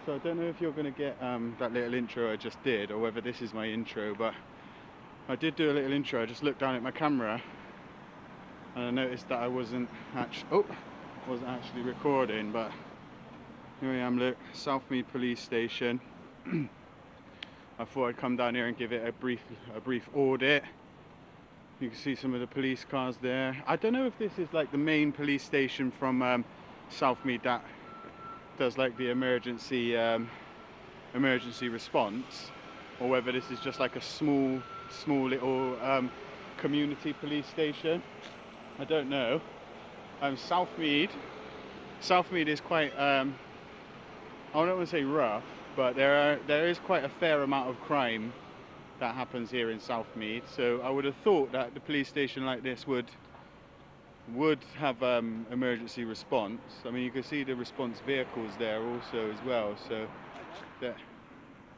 So I don't know if you're going to get that little intro I just did, or whether this is my intro, but I did do a little intro. I just looked down at my camera and I noticed that I wasn't actually recording, but here I am, look, Southmead Police Station. I thought I'd come down here and give it a brief audit. You can see some of the police cars there. I don't know if this is like the main police station from Southmead that does like the emergency response, or whether this is just like a small little community police station. I don't know. Southmead is quite I don't want to say rough, but there is quite a fair amount of crime that happens here in Southmead. So I would have thought that the police station like this would have emergency response. I mean, you can see the response vehicles there also as well. So that.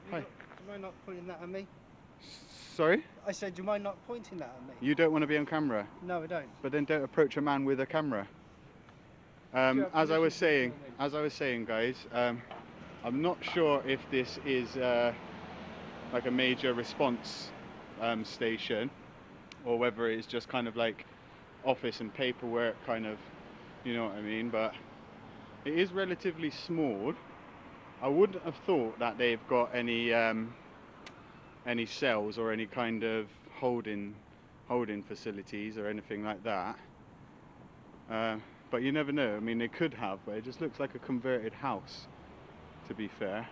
Hi. Do you mind not pointing that at me? Sorry? I said, do you mind not pointing that at me? You don't want to be on camera? No, I don't. But then don't approach a man with a camera. As I was saying, guys, I'm not sure if this is like a major response station, or whether it's just kind of like office and paperwork kind of, you know what I mean, but it is relatively small. I wouldn't have thought that they've got any cells or any kind of holding facilities or anything like that, but you never know. I mean, they could have, but it just looks like a converted house, to be fair.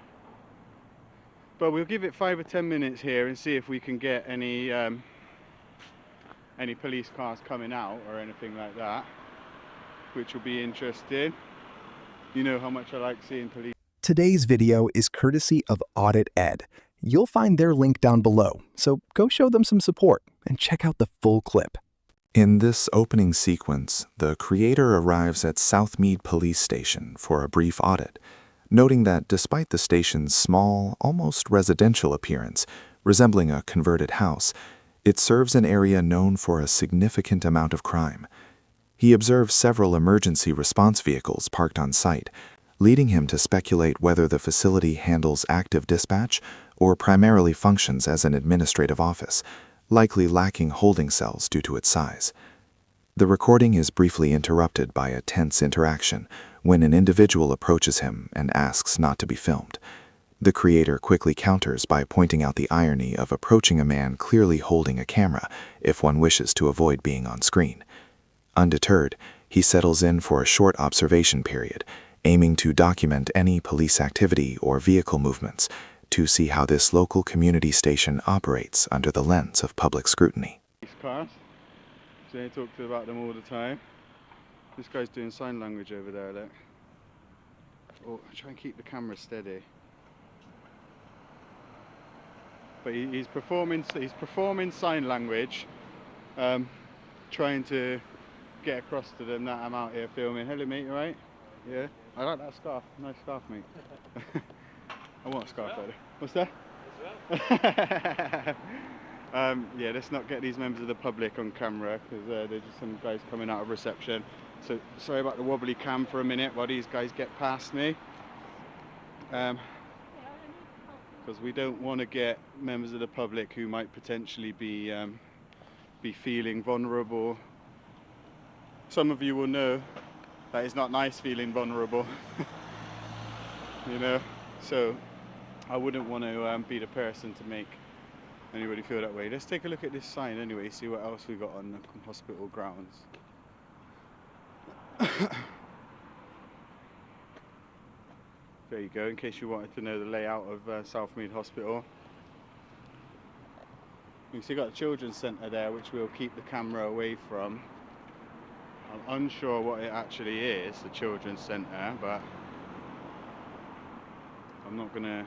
But we'll give it 5 or 10 minutes here and see if we can get any police cars coming out or anything like that, which will be interesting. You know how much I like seeing police. Today's video is courtesy of Audit Ed. You'll find their link down below, so go show them some support and check out the full clip. In this opening sequence, the creator arrives at Southmead Police Station for a brief audit, noting that despite the station's small, almost residential appearance, resembling a converted house, it serves an area known for a significant amount of crime. He observes several emergency response vehicles parked on site, leading him to speculate whether the facility handles active dispatch or primarily functions as an administrative office, likely lacking holding cells due to its size. The recording is briefly interrupted by a tense interaction when an individual approaches him and asks not to be filmed. The creator quickly counters by pointing out the irony of approaching a man clearly holding a camera if one wishes to avoid being on screen. Undeterred, he settles in for a short observation period, aiming to document any police activity or vehicle movements to see how this local community station operates under the lens of public scrutiny. These cars, so they talk about them all the time. This guy's doing sign language over there, look. Oh, try and keep the camera steady. But he's performing sign language, trying to get across to them that I'm out here filming. Hello mate, you alright? Yeah? I like that scarf. Nice scarf, mate. I want a scarf like that. What's that? Yeah, let's not get these members of the public on camera, because there's just some guys coming out of reception. So sorry about the wobbly cam for a minute while these guys get past me. Because we don't want to get members of the public who might potentially be feeling vulnerable. Some of you will know that it's not nice feeling vulnerable. You know, so I wouldn't want to be the person to make anybody feel that way. Let's take a look at this sign anyway, see what else we got on the hospital grounds. There you go, in case you wanted to know the layout of Southmead Hospital. You can see you've got a children's centre there, which we'll keep the camera away from. I'm unsure what it actually is, the children's centre, but I'm not gonna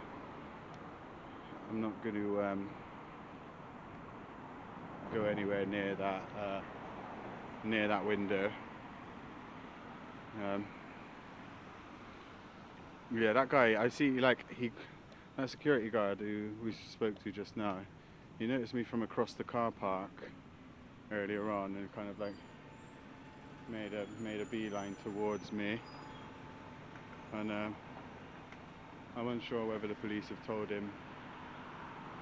go anywhere near that window. Yeah, that guy, I see, like, that security guard who we spoke to just now, he noticed me from across the car park earlier on and kind of like made a beeline towards me, and I'm unsure whether the police have told him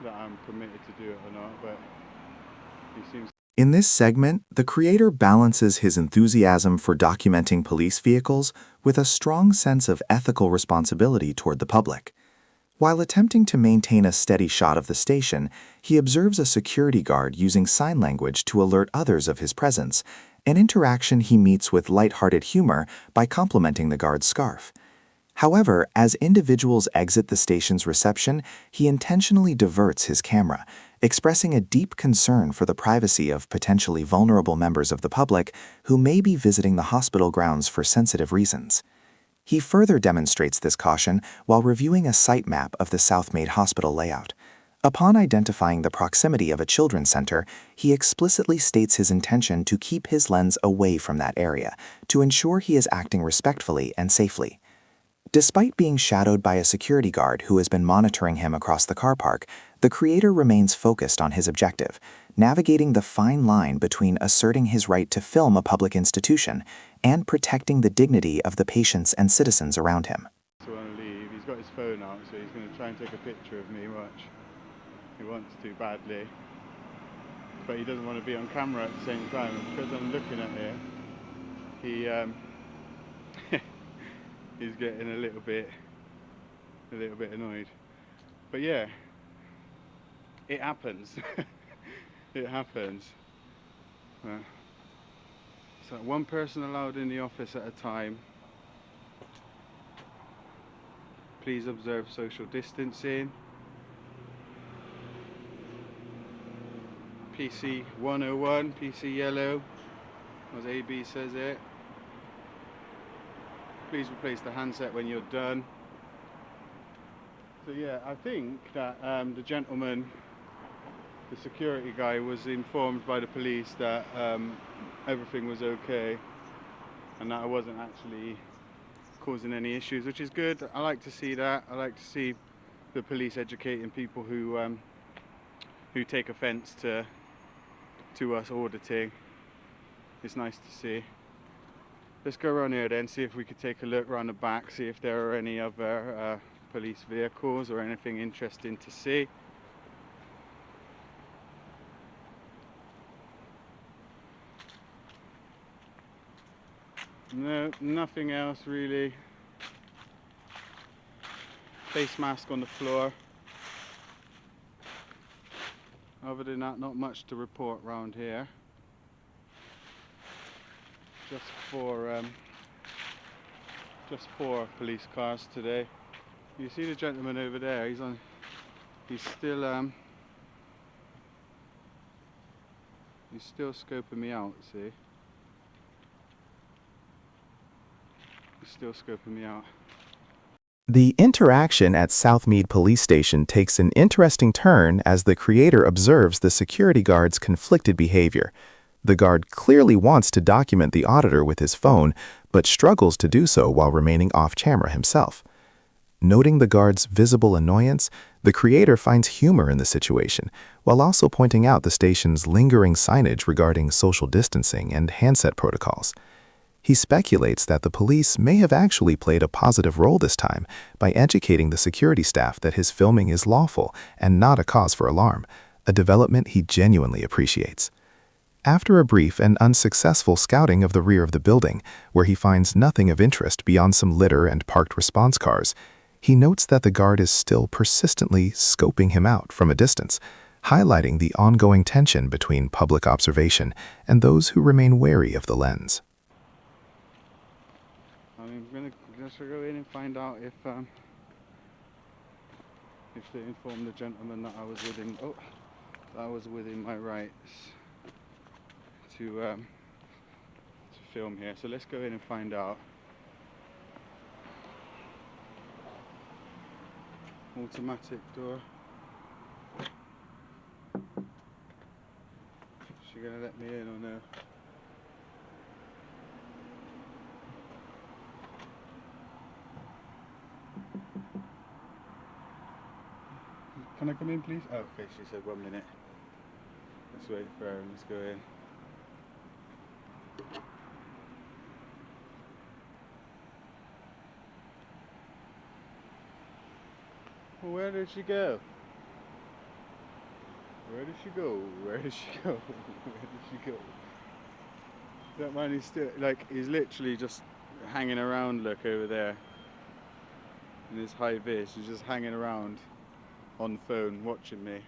that I'm permitted to do it or not, but he seems... In this segment, the creator balances his enthusiasm for documenting police vehicles with a strong sense of ethical responsibility toward the public. While attempting to maintain a steady shot of the station, he observes a security guard using sign language to alert others of his presence, an interaction he meets with lighthearted humor by complimenting the guard's scarf. However, as individuals exit the station's reception, he intentionally diverts his camera, expressing a deep concern for the privacy of potentially vulnerable members of the public who may be visiting the hospital grounds for sensitive reasons. He further demonstrates this caution while reviewing a site map of the Southmead Hospital layout. Upon identifying the proximity of a children's center, he explicitly states his intention to keep his lens away from that area to ensure he is acting respectfully and safely. Despite being shadowed by a security guard who has been monitoring him across the car park, the creator remains focused on his objective, navigating the fine line between asserting his right to film a public institution and protecting the dignity of the patients and citizens around him. I want to leave. He's got his phone out, so he's going to try and take a picture of me. Watch. He wants to badly, but he doesn't want to be on camera at the same time. And because I'm looking at it, he he's getting a little bit annoyed. But yeah, it happens. It happens. So one person allowed in the office at a time. Please observe social distancing. PC 101, PC yellow, as AB says it. Please replace the handset when you're done. So yeah, I think that the gentleman, the security guy, was informed by the police that everything was okay and that I wasn't actually causing any issues, which is good. I like to see that. I like to see the police educating people who take offence to us auditing. It's nice to see. Let's go around here then, see if we could take a look around the back, see if there are any other police vehicles or anything interesting to see. No, nothing else really. Face mask on the floor. Other than that, not much to report around here. Just four police cars today. You see the gentleman over there? He's still scoping me out. See? He's still scoping me out. The interaction at Southmead Police Station takes an interesting turn as the creator observes the security guard's conflicted behavior. The guard clearly wants to document the auditor with his phone, but struggles to do so while remaining off-camera himself. Noting the guard's visible annoyance, the creator finds humor in the situation, while also pointing out the station's lingering signage regarding social distancing and handset protocols. He speculates that the police may have actually played a positive role this time by educating the security staff that his filming is lawful and not a cause for alarm, a development he genuinely appreciates. After a brief and unsuccessful scouting of the rear of the building, where he finds nothing of interest beyond some litter and parked response cars, he notes that the guard is still persistently scoping him out from a distance, highlighting the ongoing tension between public observation and those who remain wary of the lens. I'm going to just go in and find out if they informed the gentleman that I was within my rights to film here. So let's go in and find out. Automatic door. Is she gonna let me in or no? Can I come in, please? Oh, okay, she said 1 minute. Let's wait for her and let's go in. Where did she go? Where did she go? Where did she go? Where did she go? That man is still, like, he's literally just hanging around, look, over there. In his high vis, he's just hanging around on the phone, watching me.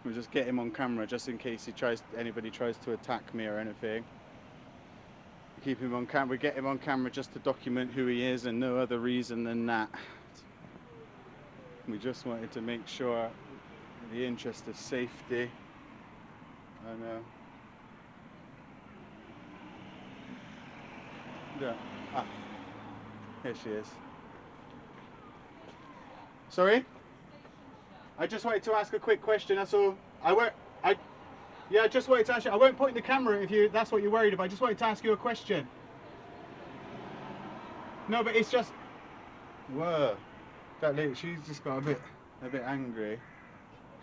We'll just get him on camera, just in case anybody tries to attack me or anything. Keep him on camera, we get him on camera just to document who he is and no other reason than that. We just wanted to make sure in the interest of safety. And yeah. Here she is. Sorry? I just wanted to ask a quick question, that's all. Yeah, I just wanted to ask you, I won't point the camera if that's what you're worried about. I just wanted to ask you a question. No, but it's just, whoa. That lady, she's just got a bit angry.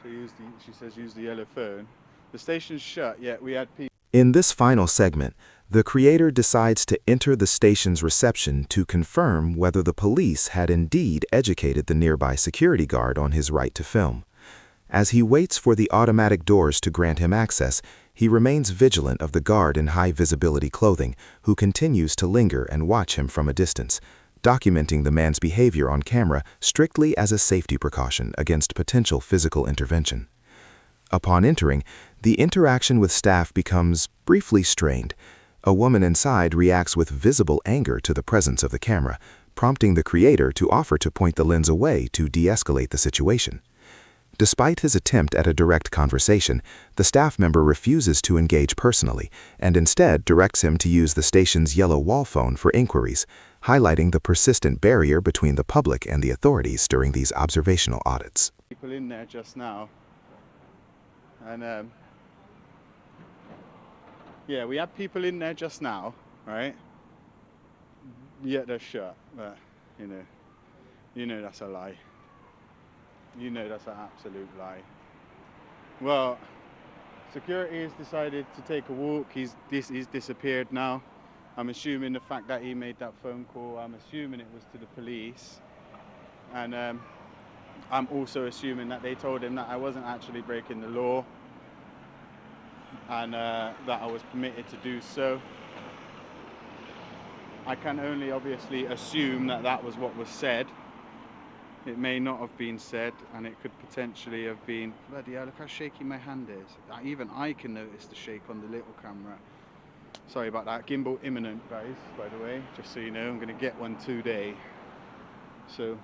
She says use the yellow phone. The station's shut, yet we had people. In this final segment, the creator decides to enter the station's reception to confirm whether the police had indeed educated the nearby security guard on his right to film. As he waits for the automatic doors to grant him access, he remains vigilant of the guard in high-visibility clothing, who continues to linger and watch him from a distance, documenting the man's behavior on camera strictly as a safety precaution against potential physical intervention. Upon entering, the interaction with staff becomes briefly strained. A woman inside reacts with visible anger to the presence of the camera, prompting the creator to offer to point the lens away to de-escalate the situation. Despite his attempt at a direct conversation, the staff member refuses to engage personally and instead directs him to use the station's yellow wall phone for inquiries, highlighting the persistent barrier between the public and the authorities during these observational audits. People in there just now, and yeah, we had people in there just now, right? Yet they're shut, but you know that's a lie. You know that's an absolute lie. Well, security has decided to take a walk. He's disappeared now. I'm assuming the fact that he made that phone call, I'm assuming it was to the police. And I'm also assuming that they told him that I wasn't actually breaking the law and that I was permitted to do so. I can only obviously assume that that was what was said. It may not have been said, and it could potentially have been. Bloody hell, look how shaky my hand is. Even I can notice the shake on the little camera. Sorry about that. Gimbal imminent, guys, by the way, just so you know. I'm going to get one today. So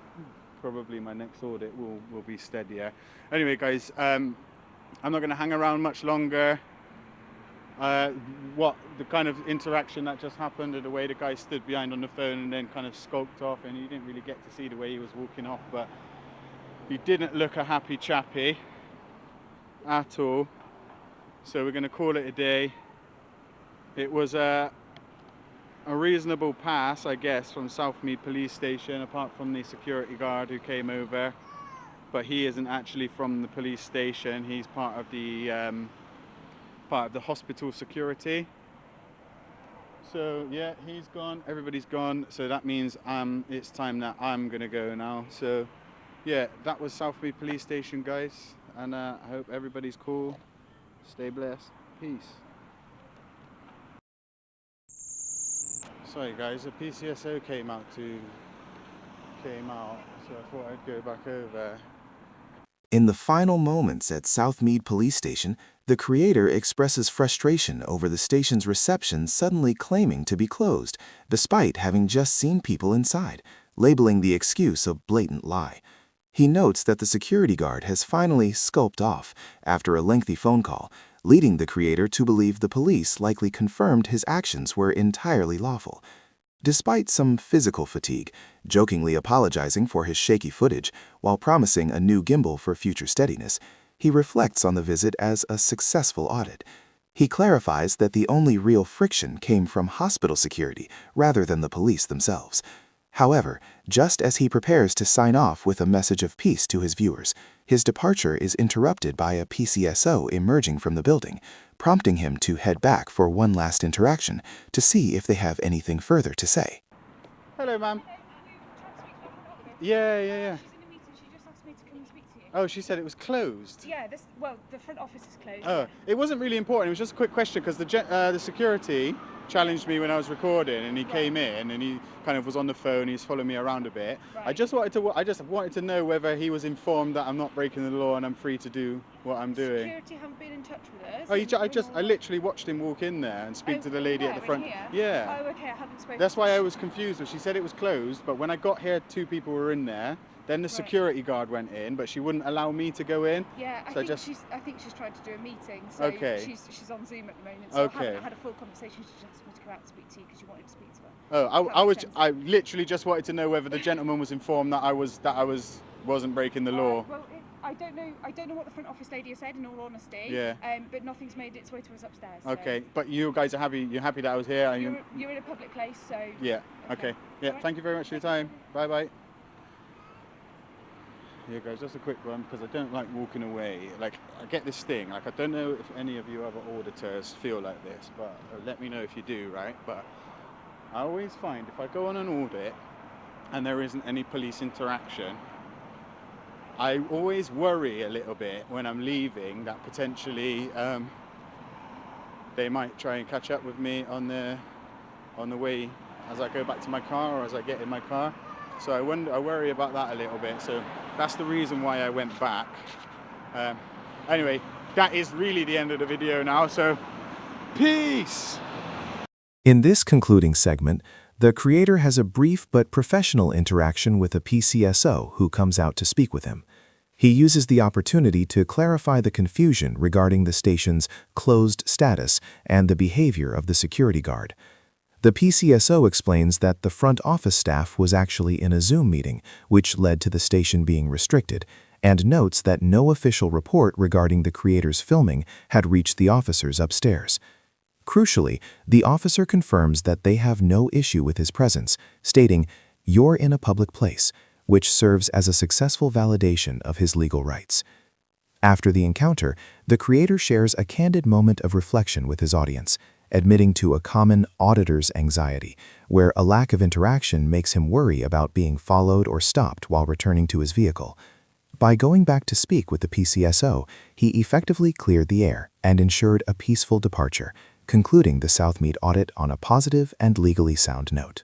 probably my next audit will be steadier. Anyway, guys, I'm not going to hang around much longer. The kind of interaction that just happened, and the way the guy stood behind on the phone and then kind of skulked off, and you didn't really get to see the way he was walking off, but he didn't look a happy chappy at all. So we're going to call it a day. It was a reasonable pass, I guess, from Southmead Police Station, apart from the security guard who came over, but he isn't actually from the police station. He's part of the hospital security. So yeah, he's gone, everybody's gone, so that means it's time that I'm gonna go now. So yeah, that was Southmead Police Station, guys, and I hope everybody's cool. Stay blessed. Peace. Sorry guys, the PCSO came out, so I thought I'd go back over. In the final moments at Southmead Police Station, the creator expresses frustration over the station's reception suddenly claiming to be closed, despite having just seen people inside, labeling the excuse a blatant lie. He notes that the security guard has finally skulked off after a lengthy phone call, leading the creator to believe the police likely confirmed his actions were entirely lawful. Despite some physical fatigue, jokingly apologizing for his shaky footage while promising a new gimbal for future steadiness, he reflects on the visit as a successful audit. He clarifies that the only real friction came from hospital security rather than the police themselves. However, just as he prepares to sign off with a message of peace to his viewers, his departure is interrupted by a PCSO emerging from the building, prompting him to head back for one last interaction to see if they have anything further to say. Hello, ma'am. Yeah, yeah, yeah. She's in a meeting. She just asked me to come and speak to you. Oh, she said it was closed. Yeah, the front office is closed. Oh, Yeah. it wasn't really important. It was just a quick question because the security challenged me when I was recording, and he came in and he kind of was on the phone. He's following me around a bit. Right. I just wanted to know whether he was informed that I'm not breaking the law and I'm free to do what I'm doing. Security haven't been in touch with us. Oh, I literally watched him walk in there and speak to the lady at the front. Yeah. Oh, okay. I haven't spoken. That's why I was confused. She said it was closed, but when I got here, 2 people were in there. Then the security guard went in, but she wouldn't allow me to go in. Yeah, I think she's trying to do a meeting. So Okay. she's on Zoom at the moment. So Okay. I haven't had a full conversation. She just asked me to come out and speak to you because you wanted to speak to her. Oh, I literally just wanted to know whether the gentleman was informed that I wasn't breaking the law. Well, I don't know what the front office lady has said, in all honesty. Yeah. But nothing's made its way to us upstairs. So. Okay, but you guys are happy. You're happy that I was here. And You're in a public place, so. Yeah. Okay. Yeah. Right. Thank you very much for your time. Bye bye. Yeah, guys, just a quick one because I don't like walking away. Like, I get this thing. Like, I don't know if any of you other auditors feel like this, but let me know if you do, right? But I always find if I go on an audit and there isn't any police interaction, I always worry a little bit when I'm leaving that potentially they might try and catch up with me on the way as I go back to my car or as I get in my car. So I worry about that a little bit. So that's the reason why I went back. Anyway, that is really the end of the video now. So peace. In this concluding segment, the creator has a brief but professional interaction with a PCSO who comes out to speak with him. He uses the opportunity to clarify the confusion regarding the station's closed status and the behavior of the security guard. The PCSO explains that the front office staff was actually in a Zoom meeting, which led to the station being restricted, and notes that no official report regarding the creator's filming had reached the officers upstairs. Crucially, the officer confirms that they have no issue with his presence, stating, "You're in a public place," which serves as a successful validation of his legal rights. After the encounter, the creator shares a candid moment of reflection with his audience, admitting to a common auditor's anxiety, where a lack of interaction makes him worry about being followed or stopped while returning to his vehicle. By going back to speak with the PCSO, he effectively cleared the air and ensured a peaceful departure, concluding the Southmead audit on a positive and legally sound note.